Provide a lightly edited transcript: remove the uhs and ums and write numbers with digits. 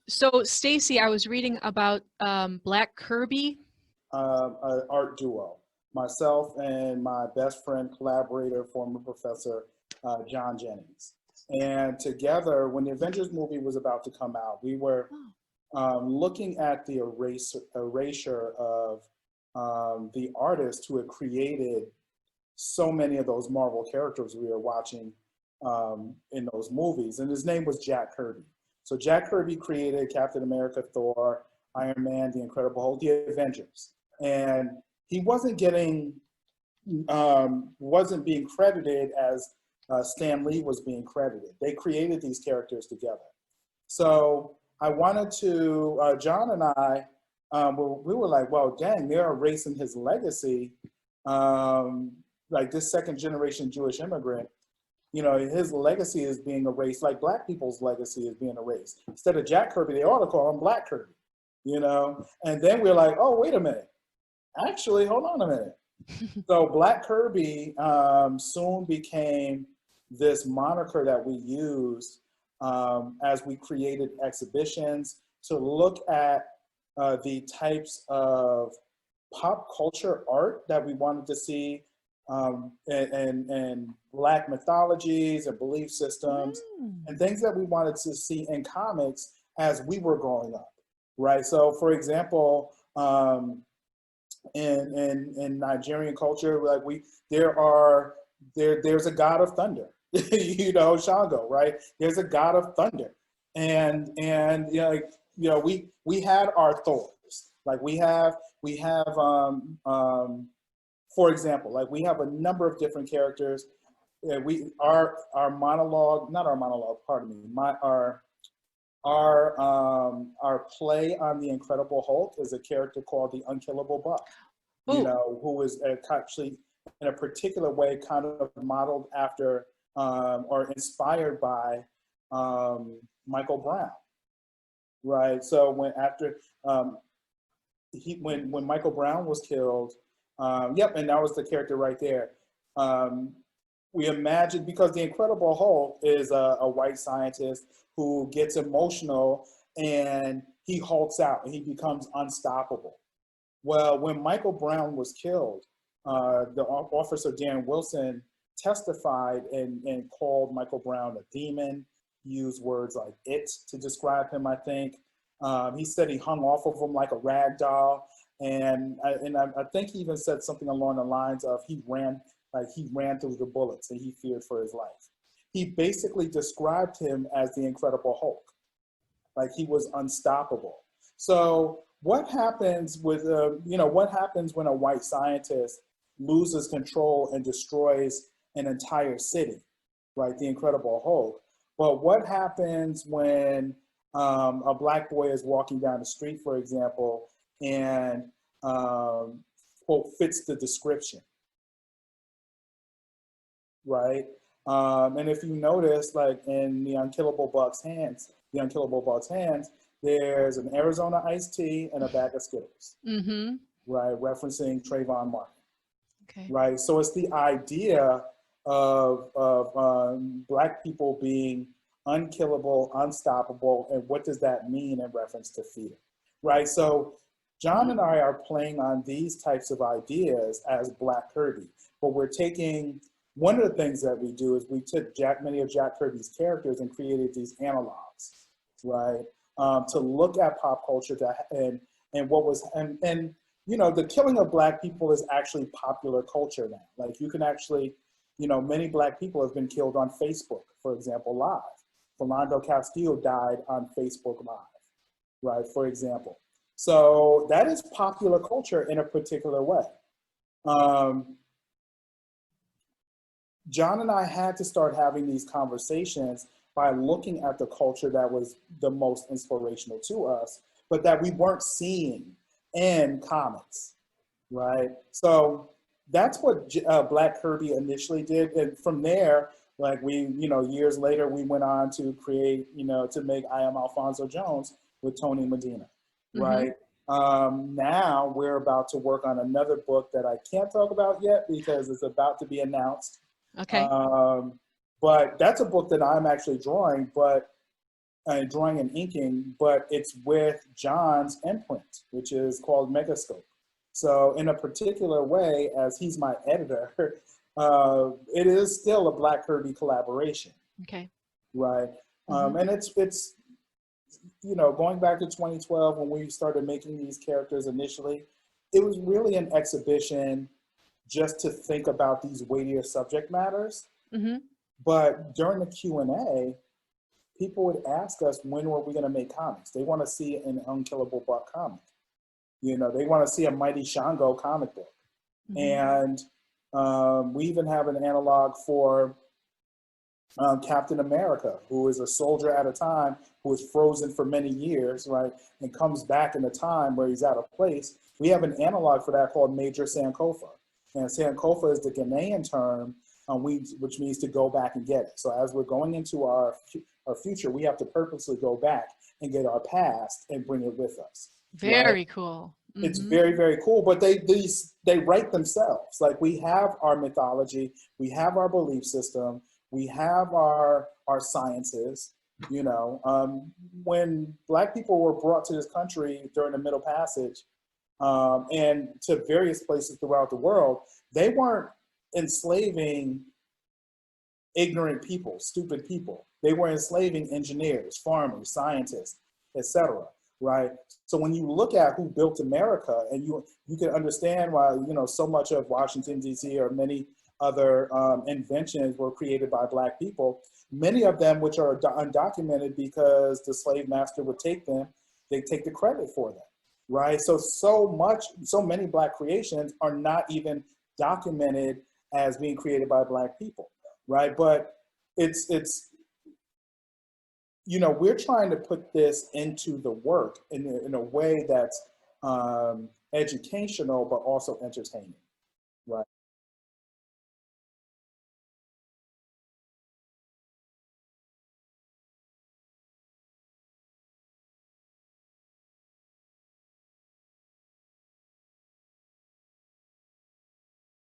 So Stacey, I was reading about Black Kirby. An art duo. Myself and my best friend, collaborator, former professor, John Jennings. And together, when the Avengers movie was about to come out, we were looking at the erasure of the artist who had created so many of those Marvel characters we were watching in those movies. And his name was Jack Kirby. So Jack Kirby created Captain America, Thor, Iron Man, the Incredible Hulk, the Avengers. And he wasn't getting, wasn't being credited as Stan Lee was being credited. They created these characters together. So I wanted to, John and I, we were like, well, dang, they're erasing his legacy. Like this second generation Jewish immigrant, you know, his legacy is being erased, like Black people's legacy is being erased. Instead of Jack Kirby, they ought to call him Black Kirby, you know? And then we're like, oh, wait a minute. Actually, hold on a minute. So Black Kirby soon became this moniker that we used as we created exhibitions to look at the types of pop culture art that we wanted to see and Black mythologies and belief systems and things that we wanted to see in comics as we were growing up, right? So for example, in Nigerian culture, like there's a god of thunder, you know, Shango, right? There's a god of thunder, and you know, we had our Thors, like we have for example, like we have a number of different characters. Our monologue, not our monologue, pardon me, our play on the Incredible Hulk is a character called the Unkillable Buck, you know, who is actually in a particular way kind of modeled after or inspired by Michael Brown, right? So when Michael Brown was killed, yep, and that was the character right there. We imagined, because the Incredible Hulk is a white scientist who gets emotional and he hulks out and he becomes unstoppable. Well, when Michael Brown was killed, the officer Darren Wilson testified and called Michael Brown a demon, used words like it to describe him, I think. He said he hung off of him like a rag doll. And I think he even said something along the lines of he ran through the bullets and he feared for his life. He basically described him as the Incredible Hulk, like he was unstoppable. So what happens with, what happens when a white scientist loses control and destroys an entire city, right? The Incredible Hulk. But what happens when a Black boy is walking down the street, for example, and quote, fits the description, right? And if you notice, like in the Unkillable Buck's hands, there's an Arizona iced tea and a bag of Skittles, right? Referencing Trayvon Martin, right? So it's the idea of Black people being unkillable, unstoppable, and what does that mean in reference to fear, right? So John and I are playing on these types of ideas as Black Kirby, but we're taking, one of the things that we do is we took many of Jack Kirby's characters and created these analogs, right? To look at pop culture and what was, and you know, the killing of Black people is actually popular culture now. Like you can actually, you know, many Black people have been killed on Facebook, for example, live. Philando Castile died on Facebook Live, right, for example. So that is popular culture in a particular way. John and I had to start having these conversations by looking at the culture that was the most inspirational to us, but that we weren't seeing in comics, right? So that's what Black Kirby initially did. And from there, like we, you know, years later, we went on to create, you know, to make I Am Alfonso Jones with Tony Medina, right? Now we're about to work on another book that I can't talk about yet because it's about to be announced. Okay. But that's a book that I'm actually drawing, but drawing and inking, but it's with John's imprint, which is called Megascope. So in a particular way, as he's my editor, it is still a Black Kirby collaboration. Okay. Right. And it's, you know, going back to 2012 when we started making these characters initially, it was really an exhibition just to think about these weightier subject matters. But during the Q&A, people would ask us, when were we going to make comics? They want to see an Unkillable Buck comic. You know, they want to see a Mighty Shango comic book. And we even have an analog for Captain America, who is a soldier at a time who is frozen for many years, right, and comes back in a time where he's out of place. We have an analog for that called Major Sankofa. And Sankofa is the Ghanaian term, which means to go back and get it. So as we're going into our future, we have to purposely go back and get our past and bring it with us. Very right? cool. It's very, very cool, but they write themselves. Like, we have our mythology, we have our belief system, we have our sciences. You know, when Black people were brought to this country during the Middle Passage and to various places throughout the world, they weren't enslaving ignorant people, stupid people. They were enslaving engineers, farmers, scientists, etc. Right? So when you look at who built America, and you can understand why, you know, so much of Washington, D.C. or many other inventions were created by Black people, many of them which are undocumented because the slave master would take them, they take the credit for them, right? So many Black creations are not even documented as being created by Black people, right? But it's you know, we're trying to put this into the work in a way that's educational, but also entertaining.